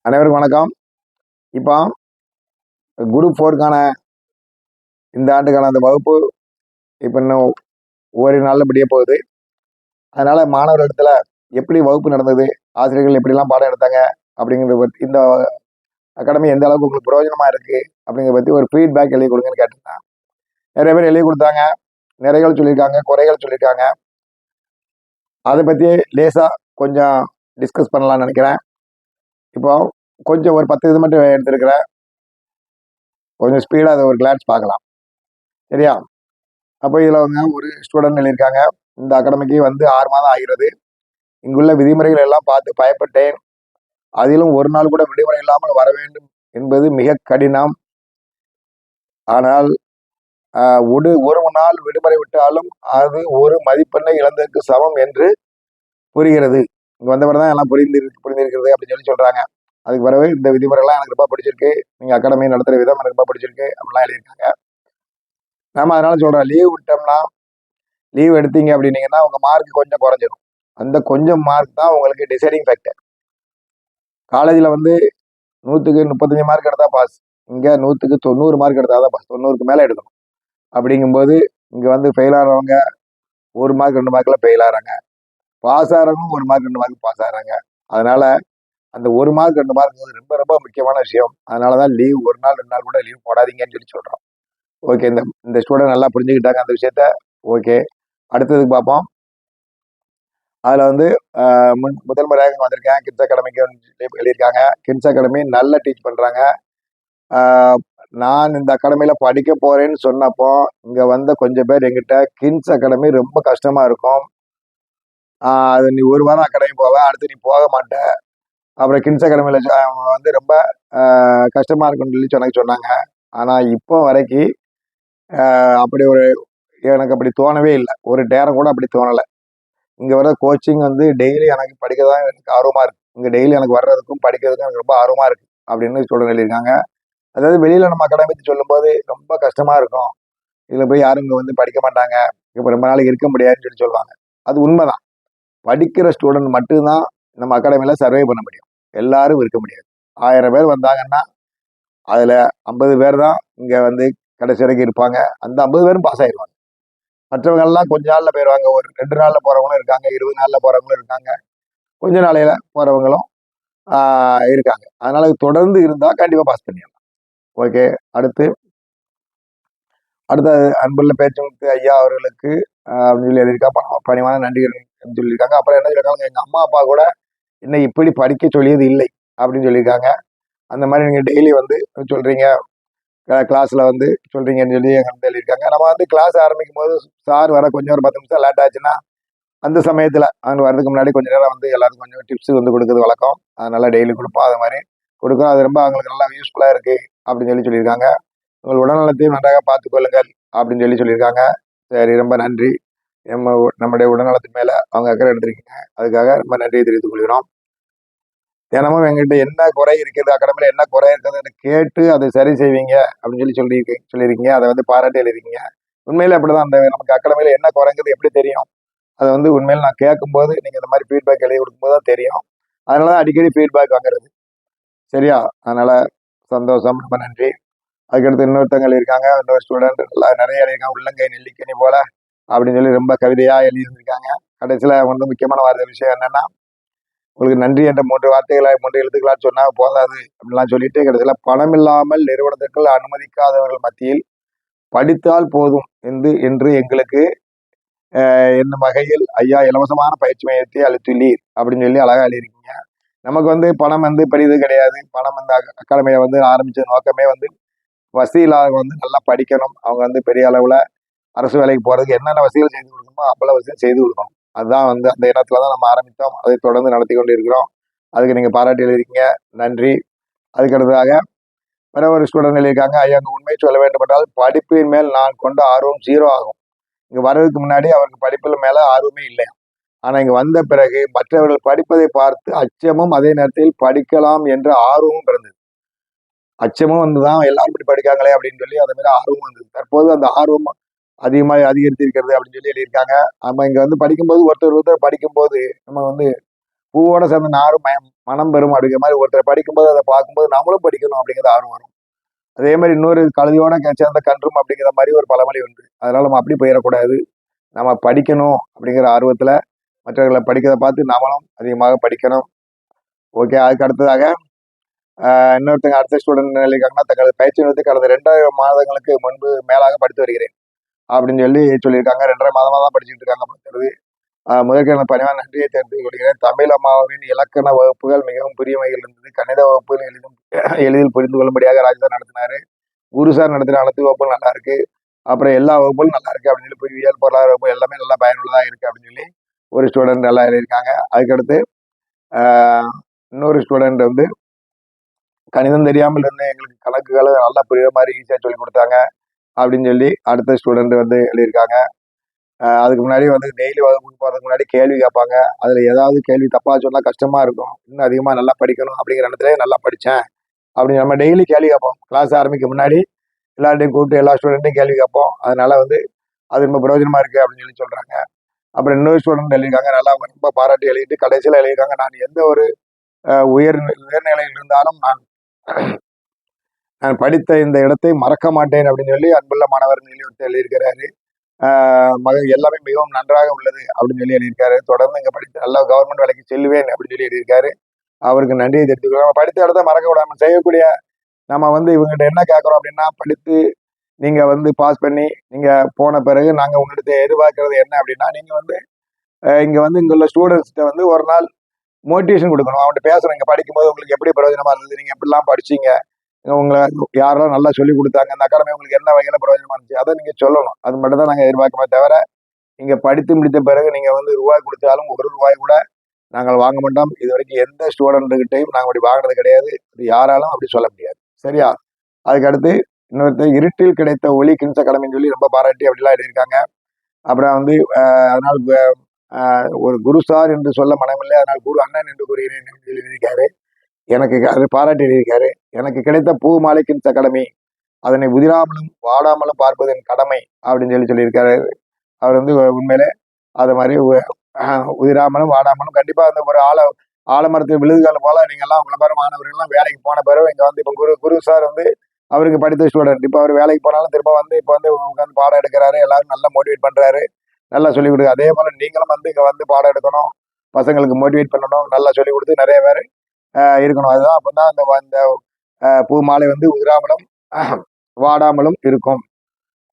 அனைவருக்கும் வணக்கம். இப்போ குரூப் 4க்கான இந்த ஆண்டுக்கான அந்த வகுப்பு இப்போ இன்னும் ஓரிரு நாளில் முடிய போகுது. அதனால மாணவர்களிடத்துல எப்படி வகுப்பு நடந்தது, ஆசிரியர்கள் எப்படிலாம் பாடம் எடுத்தாங்க அப்படிங்கிறத பற்றி, இந்த அகாடமி எந்த அளவுக்கு உங்களுக்கு பிரயோஜனமா இருக்கு அப்படிங்கிறத பற்றி ஒரு ஃபீட்பேக் எழுதி கொடுங்கன்னு கேட்டிருந்தேன். நிறைய பேர் எழுதி கொடுத்தாங்க. நிறைகள் சொல்லியிருக்காங்க, குறைகள் சொல்லியிருக்காங்க. அதை பற்றி லேசாக கொஞ்சம் டிஸ்கஸ் பண்ணலாம்னு நினைக்கிறேன். இப்போ கொஞ்சம் ஒரு 10 இது மட்டும் எடுத்திருக்கிறேன். கொஞ்சம் ஸ்பீடாக அதை ஒரு கிளான்ஸ் பார்க்கலாம். சரியா? அப்போ இதில் வந்து ஒரு ஸ்டூடெண்ட் எழுதியிருக்காங்க, இந்த அகாடமிக்கு வந்து 6 மாதம் ஆகிறது. இங்குள்ள விதிமுறைகள் எல்லாம் பார்த்து பயப்பட்டேன். அதிலும் ஒரு நாள் கூட விடுமுறை இல்லாமல் வர வேண்டும் என்பது மிக கடினம். ஆனால் ஒரு நாள் விடுமுறை விட்டாலும் அது ஒரு மதிப்பெண்ணை இழந்ததற்கு சமம் என்று புரிகிறது. இங்கே வந்தவர் தான் எல்லாம் புரிந்திருக்கிறது அப்படின்னு சொல்கிறாங்க. அதுக்கு பிறகு இந்த விதிமுறைகள்லாம் எனக்கு ரொம்ப பிடிச்சிருக்கு, நீங்கள் அகாடமி நடத்துகிற விதம் எனக்கு ரொம்ப பிடிச்சிருக்கு அப்படிலாம் எழுதியிருக்காங்க. நம்ம அதனால சொல்கிறோம், லீவ் விட்டோம்னா, லீவ் எடுத்தீங்க அப்படின்னீங்கன்னா உங்கள் மார்க் கொஞ்சம் குறைஞ்சிடும். அந்த கொஞ்சம் மார்க் தான் உங்களுக்கு டிசைடிங் ஃபேக்டர். காலேஜில் வந்து 100க்கு 35 மார்க் எடுத்தால் பாஸ். இங்கே 100க்கு 90 மார்க் எடுத்தால் தான் பாஸ். 90க்கு மேலே எடுக்கணும். அப்படிங்கும்போது இங்கே வந்து ஃபெயில் ஆகிறவங்க 1 மார்க் 2 மார்க்கில் ஃபெயில் ஆகிறாங்க. பாஸ் ஆகிறவங்க 1 மார்க் 2 மார்க் பாஸ் ஆகிறாங்க. அதனால அந்த 1 மார்க் 2 மார்க் ரொம்ப ரொம்ப முக்கியமான விஷயம். அதனால தான் லீவ் 1 நாள் 2 நாள் கூட லீவ் போடாதீங்கன்னு சொல்கிறோம். ஓகே, இந்த ஸ்டூடெண்ட் நல்லா புரிஞ்சுக்கிட்டாங்க அந்த விஷயத்த. ஓகே, அடுத்ததுக்கு பார்ப்போம். அதில் வந்து முதல் முறையாக வந்திருக்கேன், கிட்ஸ் அகாடமிக்கு எழுதியிருக்காங்க. கிட்ஸ் அகாடமி நல்லா டீச் பண்ணுறாங்க. நான் இந்த அகாடமியில் படிக்க போகிறேன்னு சொன்னப்போ இங்கே வந்த கொஞ்சம் பேர் எங்கிட்ட, கிட்ஸ் அகாடமி ரொம்ப கஷ்டமாக இருக்கும், அது நீ ஒரு வாரம் அகாடமி போவ, அடுத்து நீ போக மாட்ட, அப்புறம் கிட்ஸ் அகாடமியில் வந்து ரொம்ப கஷ்டமாக இருக்குன்னு சொல்லி சொன்னாங்க. ஆனால் இப்போ வரைக்கும் அப்படி எனக்கு அப்படி தோணவே இல்லை. ஒரு நேரம் கூட அப்படி தோணலை. இங்கே வர கோச்சிங் வந்து டெய்லி எனக்கு படிக்க தான் எனக்கு ஆர்வமாக இருக்குது. இங்கே டெய்லி எனக்கு வர்றதுக்கும் படிக்கிறதுக்கும் எனக்கு ரொம்ப ஆர்வமாக இருக்குது அப்படின்னு சொல்லியிருக்காங்க. அதாவது வெளியில் நம்ம அகாடமி சொல்லும்போது ரொம்ப கஷ்டமாக இருக்கும், இதில் போய் யாரும் இங்கே வந்து படிக்க மாட்டாங்க, இப்போ ரொம்ப நாளைக்கு இருக்க முடியாதுன்னு சொல்லுவாங்க. அது உண்மைதான். படிக்கிற ஸ்டூடெண்ட் மட்டும்தான் நம்ம அகாடமியில் சர்வே பண்ண முடியும். எல்லாரும் இருக்க முடியாது. 1000 பேர் வந்தாங்கன்னா அதில் 50 பேர் தான் இங்கே வந்து கடைசி வரைக்கும் இருப்பாங்க. அந்த 50 பேரும் பாஸ் ஆயிடுவாங்க. மற்றவங்கெல்லாம் கொஞ்ச நாளில் போயிடுவாங்க. ஒரு 2 நாளில் போகிறவங்களும் இருக்காங்க, 20 நாளில் போகிறவங்களும் இருக்காங்க, கொஞ்ச நாளையில் போகிறவங்களும் இருக்காங்க. அதனால தொடர்ந்து இருந்தால் கண்டிப்பாக பாஸ் பண்ணிடலாம். ஓகே, அடுத்த அன்புள்ள பேச்சுமுத்து ஐயா அவர்களுக்கு அப்படின்னு சொல்லி எழுதியிருக்கா, பணிவான நன்றிகள் சொல்லியிருக்காங்க. அப்புறம் என்ன சொல்லியிருக்காங்க, எங்கள் அம்மா அப்பா கூட என்னை இப்படி படிக்க சொல்லியது இல்லை அப்படின்னு சொல்லியிருக்காங்க. அந்த மாதிரி நீங்கள் டெய்லி வந்து சொல்கிறீங்க, கிளாஸில் வந்து சொல்கிறீங்கன்னு சொல்லி எங்கள் வந்து எழுதியிருக்காங்க. நம்ம வந்து கிளாஸ் ஆரம்பிக்கும் போது சார் வர கொஞ்சம் ஒரு 10 நிமிஷம் லேட் ஆச்சுன்னா அந்த சமயத்தில் அவங்க வர்றதுக்கு முன்னாடி கொஞ்சம் நேரம் வந்து எல்லாருக்கும் கொஞ்சம் டிப்ஸ் வந்து கொடுக்குறது வழக்கம். அதனால டெய்லி கொடுப்போம். அது மாதிரி கொடுக்கும். அது ரொம்ப அவங்களுக்கு நல்லா யூஸ்ஃபுல்லாக இருக்குது அப்படின்னு சொல்லியிருக்காங்க. உங்கள் உடல்நலத்தையும் நன்றாக பார்த்துக்கொள்ளுங்கள் அப்படின்னு சொல்லியிருக்காங்க. சரி, ரொம்ப நன்றி. நம்முடைய உடல்நலத்தின் மேலே அவங்க அக்கறை எடுத்திருக்கீங்க, அதுக்காக ரொம்ப நன்றியை தெரிவித்துக் கொள்கிறோம். தினமும் எங்கிட்ட என்ன குறை இருக்கிறது, அகாடமியில் என்ன குறை இருக்குதுன்னு கேட்டு அதை சரி செய்வீங்க அப்படின்னு சொல்லியிருக்கீங்க. அதை வந்து பாராட்டி எழுதிருக்கீங்க. உண்மையில அப்படிதான். அந்த நமக்கு அகாடமியில் என்ன குறைங்கிறது எப்படி தெரியும்? அதை வந்து உண்மையில் நான் கேட்கும்போது, நீங்கள் இந்த மாதிரி ஃபீட்பேக் எழுதி கொடுக்கும்போது தான் தெரியும். அதனால தான் அடிக்கடி ஃபீட்பேக் வாங்குறது. சரியா? அதனால சந்தோஷம், ரொம்ப நன்றி. அதுக்கடுத்து இன்னொருத்தவங்க இருக்காங்க, இன்னொரு ஸ்டூடெண்ட் நல்லா நிறைய எழுதியிருக்காங்க. உள்ளங்கை நெல்லிக்கனி போல அப்படின்னு சொல்லி ரொம்ப கவிதையாக எழுதியிருக்காங்க. கடைசியில் வந்து முக்கியமான வார்த்தை விஷயம் என்னன்னா, உங்களுக்கு நன்றி என்ற 3 வார்த்தைகளை 3 எழுத்துக்களாக சொன்னால் போதாது அப்படின்லாம் சொல்லிட்டு கடைசியில், பணம் இல்லாமல் நிறுவனத்திற்குள் அனுமதிக்காதவர்கள் மத்தியில் படித்தால் போதும் என்று எங்களுக்கு என்னும் வகையில் ஐயா இலவசமான பயிற்சி மையத்தை அளித்துள்ளீர் அப்படின்னு சொல்லி அழகா எழுதியிருக்கீங்க. நமக்கு வந்து பணம் வந்து பெரியது கிடையாது. பணம் வந்து அகாடமியை வந்து ஆரம்பிச்ச நோக்கமே வந்து வசதி இல்லாதவங்க வந்து நல்லா படிக்கணும், அவங்க வந்து பெரிய அளவில் அரசு வேலைக்கு போகிறதுக்கு என்னென்ன வசதிகள் செய்து கொடுக்கணுமோ அவ்வளோ வசதியும் செய்து கொடுக்கணும். அதுதான் வந்து அந்த இடத்துல தான் நம்ம ஆரம்பித்தோம். அதை தொடர்ந்து நடத்தி கொண்டு இருக்கிறோம். அதுக்கு நீங்கள் பாராட்டி எழுதியிருக்கீங்க, நன்றி. அதுக்கடுத்ததாக வேற ஒரு ஸ்டூடெண்ட் எழுதியிருக்காங்க, ஐயா அங்கே உண்மை சொல்ல வேண்டும் என்றால் படிப்பின் மேல் நான் கொண்ட ஆர்வம் 0 ஆகும். இங்கே வர்றதுக்கு முன்னாடி அவருக்கு படிப்பில் மேலே ஆர்வமே இல்லை. ஆனால் இங்கே வந்த பிறகு மற்றவர்கள் படிப்பதை பார்த்து அச்சமும் அதே நேரத்தில் படிக்கலாம் என்ற ஆர்வமும் பிறந்தது. அச்சமும் வந்து தான் எல்லாரும் இப்படி படிக்காங்களே அப்படின்னு சொல்லி அந்த மாதிரி ஆர்வம் வந்தது. தற்போது அந்த ஆர்வம் அதிகமாக அதிகரித்திருக்கிறது அப்படின்னு சொல்லி எழுதியிருக்காங்க. நம்ம இங்கே வந்து படிக்கும்போது ஒருத்தர் படிக்கும்போது நம்ம வந்து பூவோட சேர்ந்த நாரும் மனம் பெறும் அப்படிங்கிற மாதிரி ஒருத்தர் படிக்கும்போது அதை பார்க்கும்போது நம்மளும் படிக்கணும் அப்படிங்கிறது ஆர்வம் வரும். அதே மாதிரி இன்னொரு கழுதியோட சேர்ந்த கன்றும் அப்படிங்கிற மாதிரி ஒரு பழமொழி உண்டு. அதனால நம்ம அப்படி போயிடக்கூடாது. நம்ம படிக்கணும் அப்படிங்கிற ஆர்வத்துல மற்றவர்களை படிக்கிறத பார்த்து நாமளும் அதிகமாக படிக்கணும். ஓகே. அதுக்கு அடுத்ததாக இன்னொருத்தங்க அடுத்த ஸ்டூடெண்ட் எழுதியிருக்காங்கன்னா, தங்களது பயிற்சி நிறுத்தி கடந்த 2 மாதங்களுக்கு முன்பு மேலாக படித்து வருகிறேன் அப்படின்னு சொல்லியிருக்காங்க. 2.5 மாதமா தான் படிச்சுட்டு இருக்காங்க படிக்கிறது. முதற்க எனது பணிவான நன்றியை தெரிவித்துக் கொள்கிறேன். தமிழ் அம்மாவின் இலக்கண வகுப்புகள் மிகவும் புரியமைகள் இருந்தது. கணித வகுப்புகள் எளிதில் புரிந்து கொள்ளும்படியாக ராஜா நடத்தினாரு. குருசார் நடத்தின அனைத்து வகுப்புகள் நல்லா இருக்கு. அப்புறம் எல்லா வகுப்புகளும் நல்லா இருக்கு அப்படின்னு புவியியல், பொருளாதார வகுப்பு எல்லாமே நல்லா பயனுள்ளதா இருக்கு அப்படின்னு ஒரு ஸ்டூடெண்ட் நல்லா எழுதியிருக்காங்க. அதுக்கடுத்து இன்னொரு ஸ்டூடெண்ட் வந்து கணிதம் தெரியாமல் இருந்த எங்களுக்கு கணக்குகளை நல்லா புரியுற மாதிரி ஈஸியாக சொல்லி கொடுத்தாங்க அப்படின்னு அடுத்த ஸ்டூடெண்ட் வந்து எழுதியிருக்காங்க. அதுக்கு முன்னாடி வந்து டெய்லி வகுப்புக்கு போகிறதுக்கு முன்னாடி கேள்வி கேட்பாங்க. அதில் ஏதாவது கேள்வி தப்பாக சொன்னால் கஷ்டமாக இருக்கும். இன்னும் அதிகமாக நல்லா படிக்கணும் அப்படிங்கிற இடத்துல நல்லா படித்தேன் அப்படின்னு நம்ம டெய்லி கேள்வி கேட்போம். கிளாஸ் ஆரம்பிக்க முன்னாடி எல்லார்ட்டையும் கூப்பிட்டு எல்லா ஸ்டூடெண்ட்டையும் கேள்வி கேட்போம். அதனால வந்து அது ரொம்ப பிரயோஜனமாக இருக்குது அப்படின்னு சொல்கிறாங்க. அப்புறம் இன்னொரு ஸ்டூடெண்ட் எழுதியிருக்காங்க. நல்லா ரொம்ப பாராட்டி எழுதிட்டு கடைசியில் எழுதியிருக்காங்க, நான் எந்த ஒரு உயர்நிலையில் இருந்தாலும் நான் படித்த இந்த இடத்தை மறக்க மாட்டேன் அப்படின்னு அன்புள்ள மாணவர் எழுதியிருக்கிறாரு. எல்லாமே மிகவும் நன்றாக உள்ளது அப்படின்னு எழுதியிருக்காரு. தொடர்ந்து இங்க படித்து நல்ல கவர்மெண்ட் வேலைக்கு செல்வேன் அப்படின்னு எழுதியிருக்காரு. அவருக்கு நன்றியை தெரிவித்துக்கிறோம். நம்ம படித்த இடத்த மறக்க விடாம செய்யக்கூடிய நம்ம வந்து இவங்ககிட்ட என்ன கேட்கறோம் அப்படின்னா, படித்து நீங்க வந்து பாஸ் பண்ணி நீங்க போன பிறகு நாங்க உங்ககிட்ட எதிர்பார்க்கறது என்ன அப்படின்னா, நீங்க வந்து இங்க வந்து இங்க உள்ள ஸ்டூடெண்ட்ஸ்கிட்ட வந்து ஒரு நாள் மோட்டிவேஷன் கொடுக்கணும். அவன்கிட்ட பேசணும். இங்க படிக்கும்போது உங்களுக்கு எப்படி பிரயோஜனமா இருந்தது, நீங்க எப்படிலாம் படிச்சீங்க, உங்களை யாரெல்லாம் நல்லா சொல்லி கொடுத்தாங்க, அந்த அகாடமி உங்களுக்கு என்ன வகையில பிரயோஜனமா இருந்துச்சு, அதை நீங்க சொல்லணும். அது மட்டும் தான் நாங்க எதிர்பார்க்கவே தவிர, நீங்க படித்து முடித்த பிறகு நீங்க வந்து ரூபாய் கொடுத்தாலும் ₹1 கூட நாங்கள் வாங்க மாட்டோம். இது வரைக்கும் எந்த ஸ்டூடெண்ட்டுகிட்டையும் நாங்கள் அப்படி வாங்கினது கிடையாது. இது யாராலும் அப்படி சொல்ல முடியாது. சரியா? அதுக்கு அடுத்து இன்னொருத்தர் இருட்டில் கிடைத்த ஒளி கிங்ஸ் அகாடமின்னு ரொம்ப பாராட்டி அப்படிலாம் எழுதியிருக்காங்க. அப்புறம் வந்து அதனால் ஒரு குரு சார் என்று சொல்ல மனமில்லை, அதனால் குரு அண்ணன் என்று கூறுகிறேன் என்று எழுதியிருக்காரு. எனக்கு அது பாராட்டி எழுதியிருக்காரு. எனக்கு கிடைத்த பூ மாலை கிங்ஸ் அகாடமி, அதனை உதிராமலும் வாடாமலும் பார்ப்பது என் கடமை அப்படின்னு சொல்லியிருக்காரு. அவர் வந்து உண்மையிலே அது மாதிரி உதிராமலும் வாடாமலும் கண்டிப்பா அந்த ஒரு ஆலமரத்தில் விழுதுகள் போல நீங்கள்லாம் உங்களை மாதிரி மாணவர்கள்லாம் வேலைக்கு போன பிறகு இங்க வந்து இப்போ குரு சார் வந்து அவருக்கு படித்த ஸ்டூடெண்ட். இப்போ அவர் வேலைக்கு போனாலும் திரும்ப வந்து இப்போ வந்து உட்காந்து பாடம் எடுக்கிறாரு. எல்லாரும் நல்லா மோட்டிவேட் பண்றாரு, நல்லா சொல்லிக் கொடுக்கு. அதே போல நீங்களும் வந்து இங்க வந்து பாடம் எடுக்கணும், பசங்களுக்கு மோட்டிவேட் பண்ணணும், நல்லா சொல்லிக் கொடுத்து நிறைய பேர் இருக்கணும். அதுதான் அப்பதான் அந்த பூ மாலை வந்து உதிராமலும் வாடாமலும் இருக்கும்.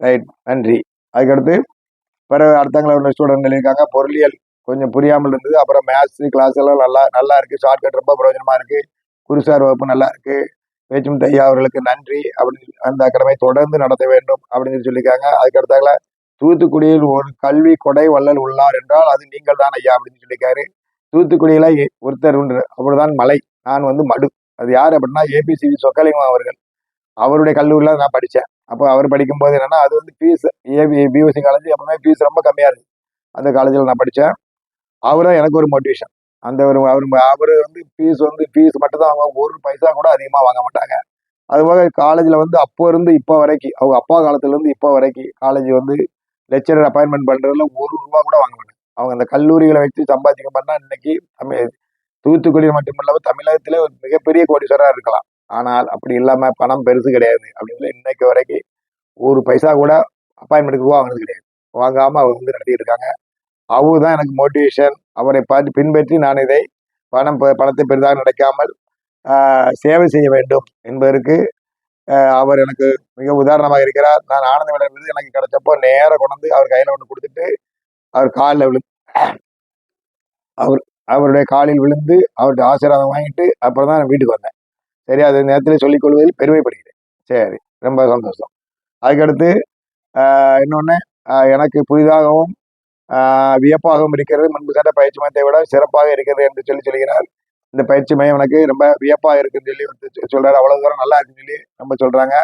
ரைட், நன்றி. அதுக்கடுத்து பிறகு அடுத்தங்கள உள்ள ஸ்டூடெண்ட் எழுதியிருக்காங்க, பொருளியல் கொஞ்சம் புரியாமல் இருந்தது. அப்புறம் மேத்ஸ் கிளாஸ் எல்லாம் நல்லா இருக்கு. ஷார்ட்கட் ரொம்ப பிரயோஜனமா இருக்கு. குருசார் வகுப்பு நல்லா இருக்கு. பேச்சும் ஐயா அவர்களுக்கு நன்றி அப்படின்னு அந்த அகாடமியை தொடர்ந்து நடத்த வேண்டும் அப்படின்னு சொல்லியிருக்காங்க. அதுக்கு அடுத்தால தூத்துக்குடியில் ஒரு கல்வி கொடை வள்ளல் உள்ளார் என்றால் அது நீங்கள் தான் ஐயா அப்படின்னு சொல்லியிருக்காரு. தூத்துக்குடியில ஒருத்தர் உண்டு, அவர்தான் மலை, நான் வந்து மடு. அது யார் அப்படின்னா ஏபிசிவி சொக்கலிங்கம் அவர்கள். அவருடைய கல்லூரியில் நான் படித்தேன். அப்போ அவர் படிக்கும்போது என்னன்னா, அது வந்து ஃபீஸ் பியூசி காலேஜ் எப்பவுமே ஃபீஸ் ரொம்ப கம்மியா இருக்கு. அந்த காலேஜில் நான் படித்தேன். அவரும் எனக்கு ஒரு மோட்டிவேஷன். அந்த ஒரு அவர் வந்து ஃபீஸ் மட்டும் தான் அவங்க, ஒரு பைசா கூட அதிகமாக வாங்க மாட்டாங்க. அதுபோக காலேஜில் வந்து அப்போ இருந்து இப்போ வரைக்கும், அவங்க அப்பா காலத்துலேருந்து இப்போ வரைக்கும் காலேஜ் வந்து லெக்சரர் அப்பாயின்மெண்ட் பண்ணுறதுல ₹1 கூட வாங்க மாட்டாங்க. அவங்க அந்த கல்லூரிகளை வச்சு சம்பாதிக்க பண்ணால் இன்னைக்கு தூத்துக்குடியில் மட்டுமில்லாமல் தமிழகத்திலே ஒரு மிகப்பெரிய கோடீஸ்வரராக இருக்கலாம். ஆனால் அப்படி இல்லாம பணம் பெருசு கிடையாது அப்படின்னு இன்னைக்கு வரைக்கும் ஒரு பைசா கூட அப்பாயின்மெண்ட்டுக்கு வாங்கினது கிடையாது. வாங்காம அவங்க வந்து நடத்திட்டு இருக்காங்க. அவங்க தான் எனக்கு மோட்டிவேஷன். அவரை பார்த்து பின்பற்றி நான் இதை பணத்தை பெரிதாக நினைக்காமல் சேவை செய்ய வேண்டும் என்பதற்கு அவர் எனக்கு மிக உதாரணமாக இருக்கிறார். நான் ஆனந்த விழா விருது எனக்கு கிடைச்சப்போ நேரம் கொண்டு வந்து அவர் கையில ஒன்று கொடுத்துட்டு அவர் காலில் விழுந்து அவருடைய காலில் விழுந்து அவருடைய ஆசீர்வாதம் வாங்கிட்டு அப்புறம் தான் நான் வீட்டுக்கு வந்தேன். சரி, அது நேரத்தில் சொல்லிக் கொள்வதில் பெருமைப்படுகிறேன். சரி, ரொம்ப சந்தோஷம். அதுக்கடுத்து இன்னொன்று எனக்கு புதிதாகவும் வியப்பாகவும் இருக்கிறது. முன்பு சென்ற பயிற்சி மையத்தை விட சிறப்பாக இருக்கிறது என்று சொல்கிறார். இந்த பயிற்சி மையம் எனக்கு ரொம்ப வியப்பாக இருக்குன்னு சொல்லி சொல்றாரு. அவ்வளவு தூரம் நல்லா இருக்குன்னு சொல்லி நம்ம சொல்றாங்க.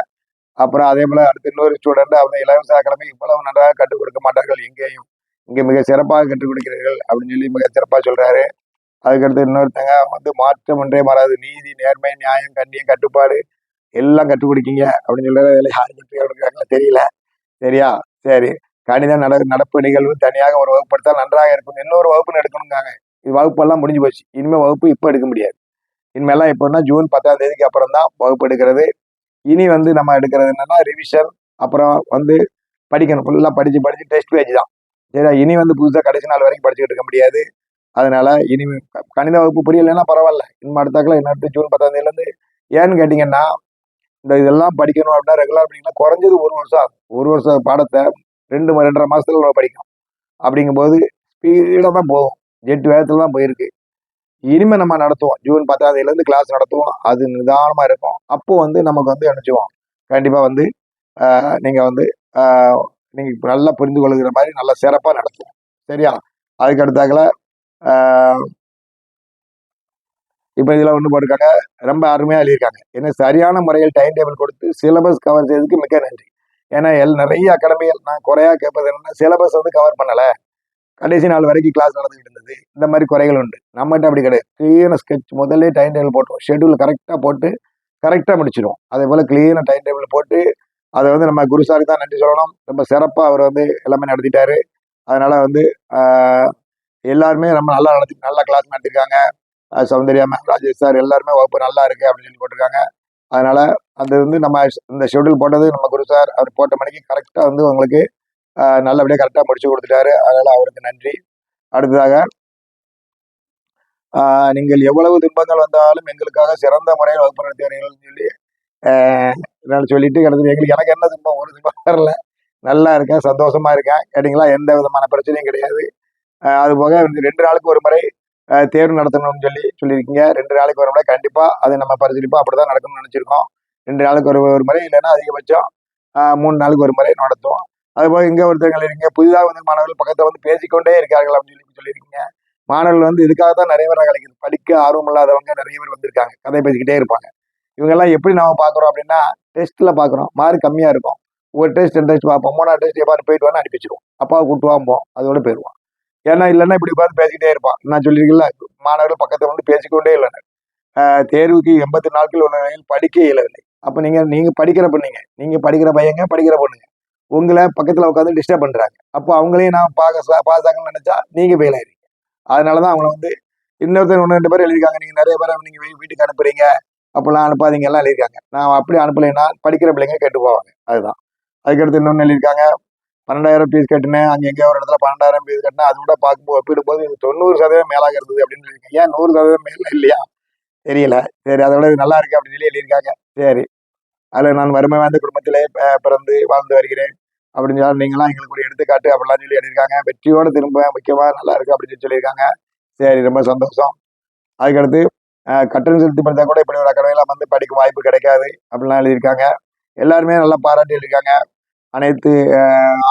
அப்புறம் அதே போல அடுத்து இன்னொரு ஸ்டூடெண்ட், அவங்க இலவச அகாடமி இவ்வளவு நன்றாக கற்றுக் கொடுக்க மாட்டார்கள் எங்கேயும், இங்கே மிக சிறப்பாக கற்றுக் கொடுக்கிறீர்கள் அப்படின்னு சொல்லி மிக சிறப்பாக சொல்றாரு. அதுக்கடுத்து இன்னொருத்தங்க வந்து மாற்றம் ஒன்றே மாறாது, நீதி, நேர்மை, நியாயம், கண்ணியம், கட்டுப்பாடு எல்லாம் கற்றுக் கொடுக்கீங்க அப்படின்னு சொல்றாரு. அதில் யார் கற்றுக்கிறாங்களோ தெரியல. சரியா? சரி, கணித நடப்பு நிகழ்வு தனியாக ஒரு வகுப்படுத்தால் நன்றாக இருக்கும். இன்னொரு வகுப்புன்னு எடுக்கணுங்காங்க. இது வகுப்பெல்லாம் முடிஞ்சு போச்சு. இனிமேல் வகுப்பு இப்போ எடுக்க முடியாது. இனிமேலாம் எப்போன்னா ஜூன் 10ஆம் தேதிக்கு அப்புறம் தான் வகுப்பு எடுக்கிறது. இனி வந்து நம்ம எடுக்கிறது என்னன்னா ரிவிஷன், அப்புறம் வந்து படிக்கணும். ஃபுல்லாக படித்து படித்து டெஸ்ட் பேஜ் தான். சரி, இனி வந்து புதுசாக கடைசி நாள் வரைக்கும் படிச்சுக்கிட்டு இருக்க முடியாது. அதனால இனி கணித வகுப்பு புரியலைன்னா பரவாயில்ல. இன்னும் அடுத்தாக்கில் இன்னும் ஜூன் 10ஆம் தேதியிலேருந்து. ஏன்னு கேட்டிங்கன்னா, இதெல்லாம் படிக்கணும் அப்படின்னா ரெகுலர் படிக்கணும் குறைஞ்சது 1 வருஷம் ஆகும். 1 வருஷம் பாடத்தை 2.5 மாசத்துல நம்ம படிக்கணும். அப்படிங்கும்போது ஸ்பீடாக தான் போகும். ஜெட் வேகத்தில் தான் போயிருக்கு. இனிமே நம்ம நடத்துவோம். ஜூன் 10ஆம் தேதியிலேருந்து கிளாஸ் நடத்துவோம். அது நிதானமாக இருக்கும். அப்போ வந்து நமக்கு வந்து நினச்சிவோம் கண்டிப்பாக வந்து நீங்கள் வந்து நீங்கள் நல்லா புரிந்து கொள்கிற மாதிரி நல்லா சிறப்பாக நடத்துவோம். சரியா? அதுக்கு அடுத்தாக்கில் இப்போ இதில் ஒன்று போட்டிருக்காங்க, ரொம்ப அருமையாக எழுதியிருக்காங்க. ஏன்னா சரியான முறையில் டைம் டேபிள் கொடுத்து சிலபஸ் கவர் செய்ததுக்கு மிக்க நன்றி. ஏன்னா நிறைய அகாடமிகள் நான் குறையாக கேட்பது என்னன்னா, சிலபஸ் வந்து கவர் பண்ணலை, கடைசி நாள் வரைக்கும் கிளாஸ் நடந்துகிட்டு இருந்தது, இந்த மாதிரி குறைகள் உண்டு. நம்மகிட்ட அப்படி கிடையாது. கிளீனாக ஸ்கெட்ச் முதல்ல டைம் டேபிள் போட்டுருவோம். ஷெட்யூல் கரெக்டாக போட்டு கரெக்டாக முடிச்சிடுவோம். அதே போல் கிளீனாக டைம் டேபிள் போட்டு அதை வந்து நம்ம குருசாருக்கு தான் நன்றி சொல்லணும். ரொம்ப சிறப்பாக அவர் வந்து எல்லாமே நடத்திட்டாரு. அதனால் வந்து எல்லாருமே ரொம்ப நல்லா நல்லா கிளாஸ் நடத்திருக்காங்க. சௌந்தர்யா மேம், ராஜேஷ் சார் எல்லாருமே வகுப்பு நல்லா இருக்கு அப்படின்னு சொல்லி போட்டிருக்காங்க. அதனால அது வந்து நம்ம இந்த ஷெட்யூல் போட்டது நம்ம குரு சார் அவர் போட்ட மணிக்கு கரெக்டாக வந்து உங்களுக்கு நல்லபடியாக கரெக்டாக முடிச்சு கொடுத்துட்டாரு. அதனால அவருக்கு நன்றி. அடுத்ததாக நீங்கள் எவ்வளவு துன்பங்கள் வந்தாலும் எங்களுக்காக சிறந்த முறையில் வகுப்பு நடத்துவீர்கள்னு சொல்லி நான் சொல்லிட்டு கிடச்சிட்டு எனக்கு என்ன துன்பம், ஒரு துன்பம் வரல. நல்லா இருக்கேன், சந்தோஷமா இருக்கேன். கேட்டிங்களா? எந்த விதமான பிரச்சனையும் கிடையாது. அது போக 2 நாளுக்கு ஒரு முறை தேர்வு நடத்தணும்னு சொல்லியிருக்கீங்க. 2 நாளைக்கு ஒரு முறை கண்டிப்பாக அதை நம்ம பரிசீலிப்போம். அப்படி தான் நடக்கணும்னு நினச்சிருக்கோம். 2 நாளுக்கு ஒரு முறை, இல்லைன்னா அதிகபட்சம் 3 நாளுக்கு ஒரு முறை நடத்துவோம். அதுபோக இங்கே ஒருத்தவங்க இருக்கீங்க, புதிதாக வந்து மாணவர்கள் பக்கத்தில் வந்து பேசிக்கொண்டே இருக்கார்கள் அப்படின்னு சொல்லியிருக்கீங்க. மாணவர்கள் வந்து இதுக்காக தான் நிறைய பேர் கிடைக்குது. படிக்க ஆர்வம் இல்லாதவங்க நிறைய பேர் வந்திருக்காங்க, கதை பேசிக்கிட்டே இருப்பாங்க. இவங்கெல்லாம் எப்படி நம்ம பார்க்குறோம் அப்படின்னா, டெஸ்ட்டில் பார்க்குறோம். மார்க் கம்மியாக இருக்கும். ஒரு டெஸ்ட் 2 டெஸ்ட் பார்ப்போம். 3ஆவது டெஸ்ட் எப்போ போயிட்டு வான்னு அனுப்பி வச்சிருவோம். அப்பாவை கூட்டு வாம்போம், அதோட போயிடுவோம். ஏன்னா இல்லைன்னா இப்படி உட்காந்து பேசிக்கிட்டே இருப்பான். நான் சொல்லியிருக்கல, மாணவர்கள் பக்கத்தில் வந்து பேசிக்கொண்டே இல்லைன்னு. தேர்வுக்கு 80 நாட்கள் உள்ள நிலையில் படிக்க இயலவில்லை. அப்போ நீங்கள் படிக்கிற பொண்ணுங்க, நீங்கள் படிக்கிற பையங்க, படிக்கிற பொண்ணுங்க உங்களை பக்கத்தில் உட்காந்து டிஸ்டர்ப் பண்ணுறாங்க. அப்போ அவங்களையும் நான் பாஸ் ஆகணும்னு நினச்சா நீங்கள் ஃபெயில் ஆயிருங்க. அதனால தான் அவங்கள வந்து இன்னொருத்தர் 1-2 பேர் எழுதியிருக்காங்க. நீங்கள் நிறைய பேரை நீங்கள் வீட்டுக்கு அனுப்புறீங்க, அப்போல்லாம் அனுப்பாதீங்க எல்லாம் எழுதியிருக்காங்க. நான் அப்படி அனுப்பலைன்னா படிக்கிற பிள்ளைங்க கேட்டு போவாங்க. அதுதான். அதுக்கடுத்து இன்னொன்று எழுதியிருக்காங்க, 12,000 ஃபீஸ் கட்டினேன், அங்கே எங்கேயோ ஒரு இடத்துல 12,000 ஃபீஸ் கட்டினேன், அது கூட பார்க்கும்போது ஒப்பிடும்போது இது 90% மேலாக இருந்தது அப்படின்னு சொல்லியிருக்கேன். ஏன் 100% மேலே இல்லையா தெரியல. சரி, அதை விட இது நல்லா இருக்கு அப்படின்னு சொல்லி எழுதியிருக்காங்க. சரி, அதில் நான் வறுமை வாய்ந்த குடும்பத்திலே பிறந்து வாழ்ந்து வருகிறேன் அப்படின்னு சொல்லி நீங்களாம் எங்களுக்கு ஒரு எடுத்துக்காட்டு அப்படிலாம் சொல்லி எழுதியிருக்காங்க. வெற்றியோடு திரும்ப முக்கியமாக நல்லா இருக்கு அப்படின்னு சொல்லியிருக்காங்க. சரி, ரொம்ப சந்தோஷம். அதுக்கடுத்து கட்டணம் செலுத்தி படித்தா கூட இப்படி ஒரு அகாடமியில் வந்து படிக்க வாய்ப்பு கிடைக்காது அப்படிலாம் எழுதியிருக்காங்க. எல்லாருமே நல்லா பாராட்டி எழுதியிருக்காங்க. அனைத்து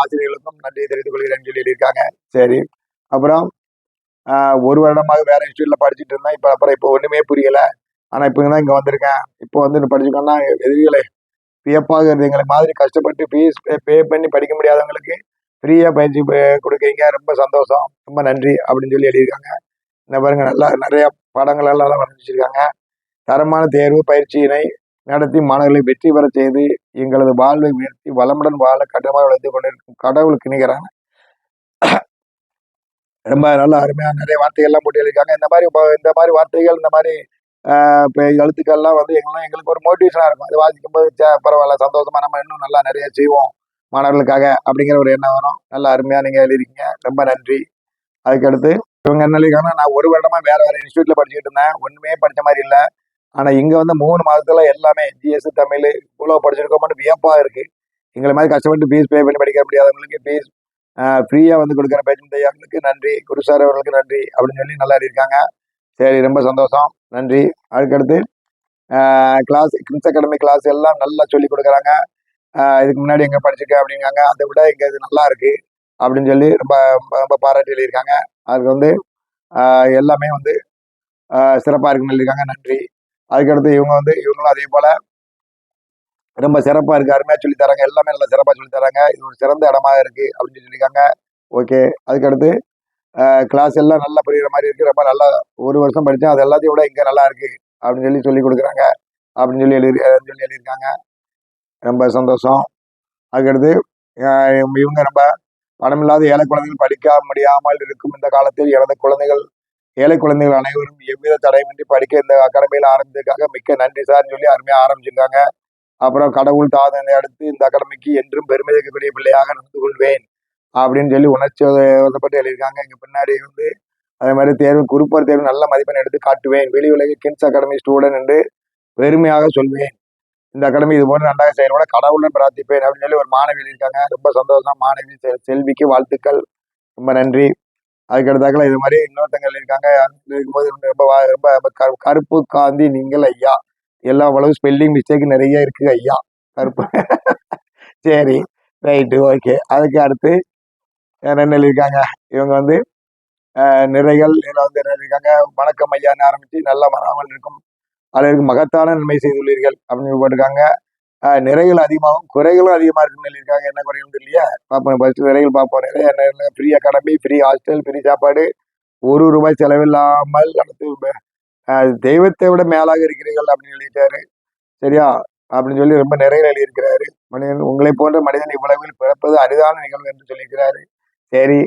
ஆசிரியர்களுக்கும் நன்றி தெரிவித்துக் கொள்கிறேன்னு சொல்லி எழுதியிருக்காங்க. சரி, அப்புறம் 1 வருடமாக வேற இன்ஸ்டியூட்டில் படிச்சுட்டு இருந்தேன். இப்போ ஒன்றுமே புரியலை. ஆனால் இப்போ தான் இங்கே வந்திருக்கேன். இப்போ வந்து படிச்சுக்கோன்னா எதிரிகளை வியப்பாக இருக்குது. எங்களை மாதிரி கஷ்டப்பட்டு ஃபீஸ் பே பண்ணி படிக்க முடியாதவங்களுக்கு ஃப்ரீயாக பயிற்சி கொடுக்குறீங்க, ரொம்ப சந்தோஷம், ரொம்ப நன்றி அப்படின்னு சொல்லி எழுதியிருக்காங்க. இந்த பாருங்க, நல்லா நிறைய படங்கள் எல்லாம் வரைஞ்சிருக்காங்க. தரமான தேர்வு பயிற்சியினை நடத்தி மாணவர்களை வெற்றி பெற செய்து எங்களது வாழ்வை உயர்த்தி வளமுடன் வாழ கட்டமாக வளர்த்து கொண்டிருக்கும் கடவுளுக்கு நிகரான ரொம்ப நல்லா அருமையாக நிறைய வார்த்தைகள்லாம் போட்டு எழுதியிருக்காங்க. இந்த மாதிரி வார்த்தைகள், இந்த மாதிரி இப்போ எழுத்துக்கள்லாம் வந்து எங்களுக்கு ஒரு மோட்டிவேஷனாக இருக்கும். அது வாசிக்கும்போது பரவாயில்ல, சந்தோஷமா நம்ம இன்னும் நல்லா நிறைய செய்வோம் மாணவர்களுக்காக அப்படிங்கிற ஒரு எண்ணம் வரும். நல்லா அருமையாக நீங்கள் எழுதிருக்கீங்க, ரொம்ப நன்றி. அதுக்கடுத்து இவங்க என்ன எழுதியிருக்காங்கன்னா, நான் 1 வருடமா வேற இன்ஸ்டியூட்டில் படிச்சுக்கிட்டு இருந்தேன், ஒன்றுமே படித்த மாதிரி இல்லை. ஆனால் இங்கே வந்து 3 மாதத்துல எல்லாமே ஜிஎஸ் தமிழ் இவ்வளோ படிச்சிருக்கோம்னு வியப்பாக இருக்குது. எங்களை மாதிரி கஷ்டப்பட்டு ஃபீஸ் பே பண்ணி படிக்க முடியாதவங்களுக்கு ஃபீஸ் ஃப்ரீயாக வந்து கொடுக்குற பேச்சும் தையாங்களுக்கு நன்றி, குரு சார் அவர்களுக்கு நன்றி அப்படின்னு சொல்லி நல்லா எழுதியிருக்காங்க. சரி, ரொம்ப சந்தோஷம், நன்றி. அதுக்கடுத்து கிளாஸ் கிங்ஸ் அகாடமி கிளாஸ் எல்லாம் நல்லா சொல்லி கொடுக்குறாங்க. இதுக்கு முன்னாடி எங்கே படிச்சிருக்கேன் அப்படிங்காங்க, அதை விட இங்கே இது நல்லா இருக்கு அப்படின்னு சொல்லி ரொம்ப ரொம்ப பாராட்டி எழுதியிருக்காங்க. அதுக்கு வந்து எல்லாமே வந்து சிறப்பாக இருக்குன்னு எழுதியிருக்காங்க, நன்றி. அதுக்கடுத்து இவங்களும் அதே போல் ரொம்ப சிறப்பாக இருக்குது, அருமையாக சொல்லித்தராங்க, எல்லாமே நல்லா சிறப்பாக சொல்லித்தராங்க, இது ஒரு சிறந்த இடமாக இருக்குது அப்படின்னு சொல்லியிருக்காங்க. ஓகே. அதுக்கடுத்து கிளாஸ் எல்லாம் நல்லா புரிகிற மாதிரி இருக்குது, ரொம்ப நல்லா 1 வருஷம் படித்தேன், அது எல்லாத்தையும் விட இங்கே நல்லா இருக்குது அப்படின்னு சொல்லி கொடுக்குறாங்க அப்படின்னு சொல்லி எழுதியிருக்காங்க. ரொம்ப சந்தோஷம். அதுக்கடுத்து இவங்க ரொம்ப பணமில்லாத ஏழை குழந்தைகள் படிக்க முடியாமல் இருக்கும் இந்த காலத்தில் எனது குழந்தைகள் ஏழை குழந்தைகள் அனைவரும் எவ்வித தடையின்றி படிக்க இந்த அகாடமியில் ஆரம்பித்ததுக்காக மிக்க நன்றி சார்ன்னு சொல்லி அருமையாக ஆரம்பிச்சிருக்காங்க. அப்புறம் கடவுள் தாதனை அடுத்து இந்த அகாடமிக்கு என்றும் பெருமை சேர்க்கக்கூடிய பிள்ளையாக நடந்து கொள்வேன் அப்படின்னு சொல்லி உணர்ச்சி வசப்பட்டு எழுதியிருக்காங்க. இங்கே பின்னாடி வந்து அதே மாதிரி தேர்வு குரூப்பர் தேர்வு நல்ல மதிப்பெண் எடுத்து காட்டுவேன். வெளி உலக கிங்ஸ் அகாடமி ஸ்டூடெண்ட் என்று பெருமையாக சொல்வேன். இந்த அகாடமி இது போன்ற நன்றாக செயல்பட கடவுளுடன் பிரார்த்திப்பேன் அப்படின்னு சொல்லி ஒரு மாணவி எழுதியிருக்காங்க. ரொம்ப சந்தோஷம். மாணவி செல்விக்கு வாழ்த்துக்கள். ரொம்ப நன்றி. அதுக்கடுத்தாக்கில் இது மாதிரி இன்னொருத்தங்க எழுதியிருக்காங்க. இருக்கும்போது ரொம்ப கருப்பு காந்தி நீங்கள் ஐயா எல்லா அவ்வளவு ஸ்பெல்லிங் மிஸ்டேக் நிறைய இருக்கு ஐயா. கருப்பு சரி ரைட்டு ஓகே. அதுக்கு அடுத்து என்ன எழுதியிருக்காங்க, இவங்க வந்து நிறைகள் இதில் வந்து எழுதியிருக்காங்க. வணக்கம் ஐயான்னு ஆரம்பித்து நல்ல வராமல் இருக்கும் அதற்கு மகத்தான நன்மை செய்துள்ளீர்கள் அப்படின்னு போட்டிருக்காங்க. நிறைகள் அதிகமாகும் குறைகளும் அதிகமாக இருக்குன்னு சொல்லியிருக்காங்க. என்ன குறையும் தெரியலையா பார்ப்போம். ஃபர்ஸ்ட் நிறைகள் பார்ப்போம். நிறைய free academy, free hostel, free சாப்பாடு, ₹1 செலவில்லாமல் நடத்து தெய்வத்தை விட மேலாக இருக்கிறீர்கள் அப்படின்னு சொல்லிட்டாரு. சரியா அப்படின்னு சொல்லி ரொம்ப நிறைய எழுதியிருக்கிறாரு. மனிதன் உங்களை போன்ற மனிதன் இவ்வளவில் பிறப்பது அரிதான நிகழ்வு என்று சொல்லியிருக்கிறாரு. சரி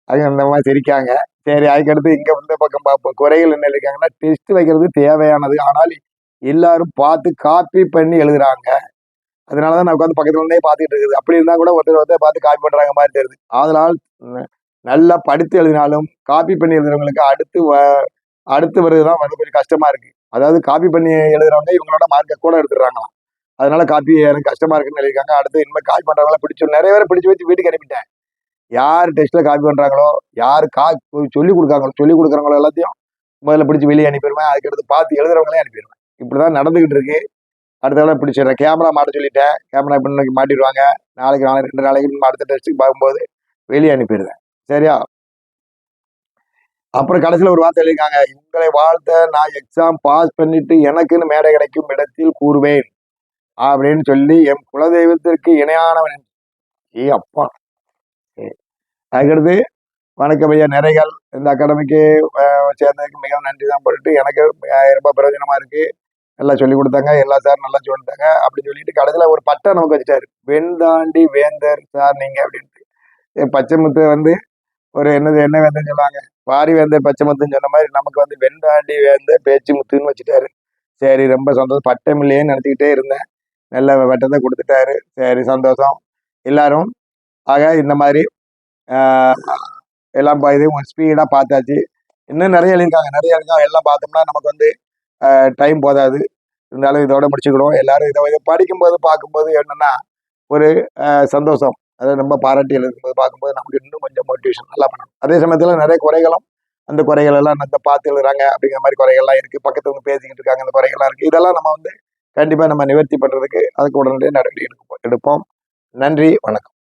அது அந்த மாதிரி சிரிக்காங்க. சரி அதுக்கடுத்து இங்க இந்த பக்கம் பார்ப்போம். குறைகள் என்ன இருக்காங்கன்னா, டெஸ்ட் வைக்கிறது தேவையானது. ஆனால் எல்லாரும் பார்த்து காப்பி பண்ணி எழுதுறாங்க. அதனாலதான் நான் உட்காந்து பக்கத்துல இருந்தே பார்த்துட்டு இருக்குது. அப்படி இருந்தா கூட ஒருத்தர் பார்த்து காப்பி பண்றாங்க மாதிரி தெரியுது. அதனால் நல்லா படித்து எழுதினாலும் காப்பி பண்ணி எழுதுறவங்களுக்கு அடுத்து வருதுதான் வந்து கொஞ்சம் கஷ்டமா இருக்கு. அதாவது காப்பி பண்ணி எழுதுறவங்க இவங்களோட மார்க்கை கூட எடுத்துடுறாங்களாம். அதனால காப்பி எனக்கு கஷ்டமா இருக்குன்னு எழுதியிருக்காங்க. அடுத்து இனிமேல் காப்பி பண்றவங்கள பிடிச்சு நிறைய பேரை பிடிச்சு வச்சு வீட்டுக்கு அனுப்பிட்டேன். யார் டெஸ்ட்ல காப்பி பண்றாங்களோ, யார் சொல்லிக் கொடுக்குறவங்களோ எல்லாத்தையும் முதல்ல பிடிச்சி வெளியே அனுப்பிடுவேன். அதுக்கடுத்து பார்த்து எழுதுறவங்களே அனுப்பிடுவேன். இப்படிதான் நடந்துகிட்டு இருக்கு. அடுத்த தடவை பிடிச்சிடுறேன். கேமரா மாட்ட சொல்லிட்டேன். கேமரா இப்ப இன்னைக்கு மாட்டிடுவாங்க. நாளைக்கு 2 நாளைக்கு அடுத்த டெஸ்ட்டுக்கு பார்க்கும்போது வெளியே அனுப்பிடுவேன். சரியா? அப்புறம் கடைசியில் ஒரு வார்த்தை எழுதியிருக்காங்க. உங்களை வாழ்த்த நான் எக்ஸாம் பாஸ் பண்ணிட்டு எனக்குன்னு மேடை கிடைக்கும் இடத்தில் கூறுவேன் அப்படின்னு சொல்லி என் குலதெய்வத்திற்கு இணையானவன். அப்பா அதுக்கடுத்து வணக்கம் ஐயா நிறைகள் இந்த அகாடமிக்கு சேர்ந்ததுக்கு மிகவும் நன்றி தான் போட்டு எனக்கு ரொம்ப பிரயோஜனமா இருக்கு. நல்லா சொல்லி கொடுத்தாங்க. எல்லா சார் நல்லா சொல்லிட்டாங்க அப்படின்னு சொல்லிட்டு கடைசியில் ஒரு பட்டம் நமக்கு வச்சுட்டாரு. வெண்தாண்டி வேந்தர் சார் நீங்க அப்படின்ட்டு. பச்சைமுத்து வந்து ஒரு என்ன வேந்தர்னு சொல்லுவாங்க, பாரி வேந்தர் பச்சைமுத்துன்னு சொன்ன மாதிரி நமக்கு வந்து வெண்தாண்டி வேந்தர் பேச்சு முத்துன்னு வச்சுட்டாரு. சரி ரொம்ப சந்தோஷம். பட்டம் இல்லையேன்னு நினச்சிக்கிட்டே இருந்தேன். நல்ல பட்டத்தை கொடுத்துட்டாரு. சரி சந்தோஷம். எல்லாரும் ஆக இந்த மாதிரி எல்லாம் இதையும் ஸ்பீடாக பார்த்தாச்சு. இன்னும் நிறைய எழுதியிருக்காங்க. எல்லாம் பார்த்தோம்னா நமக்கு வந்து டைம் போதாது. இருந்தாலும் இதோட முடிச்சுக்கிடுவோம். எல்லாரும் இதை படிக்கும்போது பார்க்கும்போது என்னன்னா ஒரு சந்தோஷம். அதை ரொம்ப பாராட்டி எழுதும்போது பார்க்கும்போது நமக்கு இன்னும் கொஞ்சம் மோட்டிவேஷன் நல்லா பண்ணணும். அதே சமயத்தில் நிறைய குறைகளும் அந்த குறைகள் எல்லாம் நம்ம பார்த்து எழுதுறாங்க அப்படிங்கிற மாதிரி குறைகள்லாம் இருக்குது. பக்கத்துல வந்து பேசிக்கிட்டு இருக்காங்க, அந்த குறைகள்லாம் இருக்குது. இதெல்லாம் நம்ம வந்து கண்டிப்பாக நம்ம நிவர்த்தி பண்ணுறதுக்கு அதுக்கு உடனடியே நடவடிக்கை எடுப்போம். நன்றி, வணக்கம்.